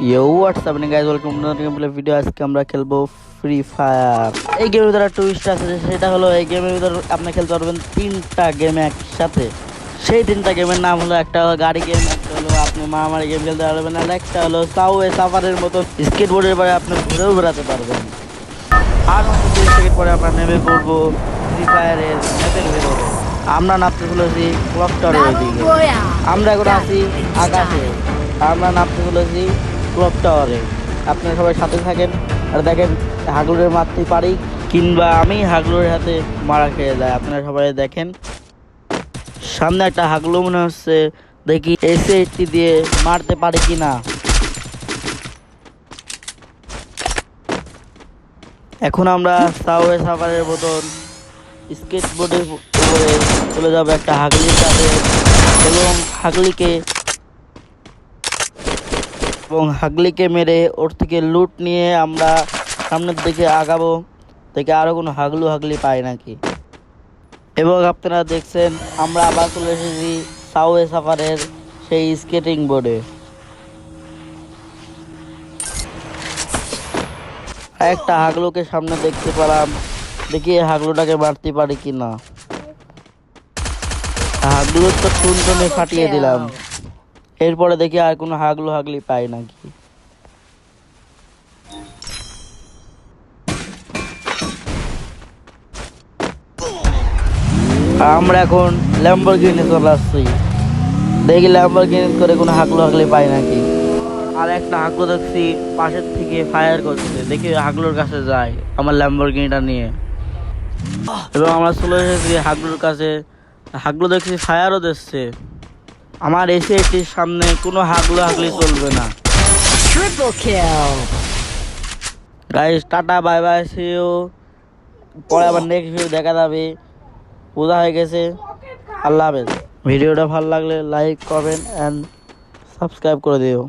Yo WhatsApp guys, welcome to নতুন gameplay video. আজকে আমরা খেলবো ফ্রি ফায়ার। এই গেমের ভিতরে টুইস্ট আছে, সেটা হলো এই গেমের ভিতরে আপনি খেলতে পারবেন তিনটা গেম একসাথে। সেই তিনটা গেমের নাম হলো, একটা হলো গাড়ি গেম, একটা হলো আপনি মারামারি গেম খেলতে পারবেন, আর একটা হলো সাবওয়ে সাফারের মতো স্কেটবোর্ডের পরে আপনি ঘুরেও বেড়াতে পারবেন। আর মাত্র 30 সেকেন্ড পরে আমরা নেমে পড়বো ফ্রি ফায়ারের ম্যাপের ভিতরে। আমরা নামতে চলেছি ক্লক টাওয়ারের ওইদিকে। আমরা এখন আছি আকাশে, আমরা নামতে চলেছি ক্লক টাওয়ারে। আপনারা সবাই সাথে থাকেন আর দেখেন হাগলুরের মারতে পারি কিংবা আমি হাগলুরের হাতে মারা খেয়ে যায়। আপনারা সবাই দেখেন, সামনে একটা হাগলু মনে হচ্ছে, দেখি এসএ দিয়ে মারতে পারি কিনা। এখন আমরা সাবওয়ে সাফারের মতন স্কেটবোর্ডের উপরে চলে যাবো একটা হাগলির কাছে, এবং হাগলিকে মেরে ওর থেকে লুট নিয়ে আমরা সামনের দিকে আগাবো, দেখে আরো কোনো হাগলি পাই নাকি। এবং আপনারা দেখছেন আমরা আবার চলে এসেছি সাবওয়ে সাফারের সেই স্কেটিং বোর্ডে। একটা হাগলুকে সামনে দেখতে পেলাম, দেখি হাগলুটাকে মারতে পারি কিনা। হাগলু তো টুনটুনে ফাটিয়ে দিলাম। এরপরে দেখি আর কোনো হাগলি পাই নাকি। আমরা এখন ল্যাম্বরগিনি চলে আসছি, দেখি ল্যাম্বরগিনি করে কোনো হাগলি পাই নাকি। আর একটা হাগলু দেখছি পাশের থেকে ফায়ার করছে, দেখি হাগলুর কাছে যায় আমার ল্যাম্বরগিনিটা নিয়ে, এবং আমরা চলে এসেছি হাগলুর কাছে। হাগলু দেখছি ফায়ারও দিচ্ছে। আমার এসে এটির সামনে কোনো হাগলি চলবে না। Guys tata bye bye, see you. পরে আবার নেক্সট ভিডিও দেখা যাবে। বোঝা হয়ে গেছে, আল্লাহ হাফেজ। ভিডিওটা ভালো লাগলে লাইক কমেন্ট এন্ড সাবস্ক্রাইব করে দিও।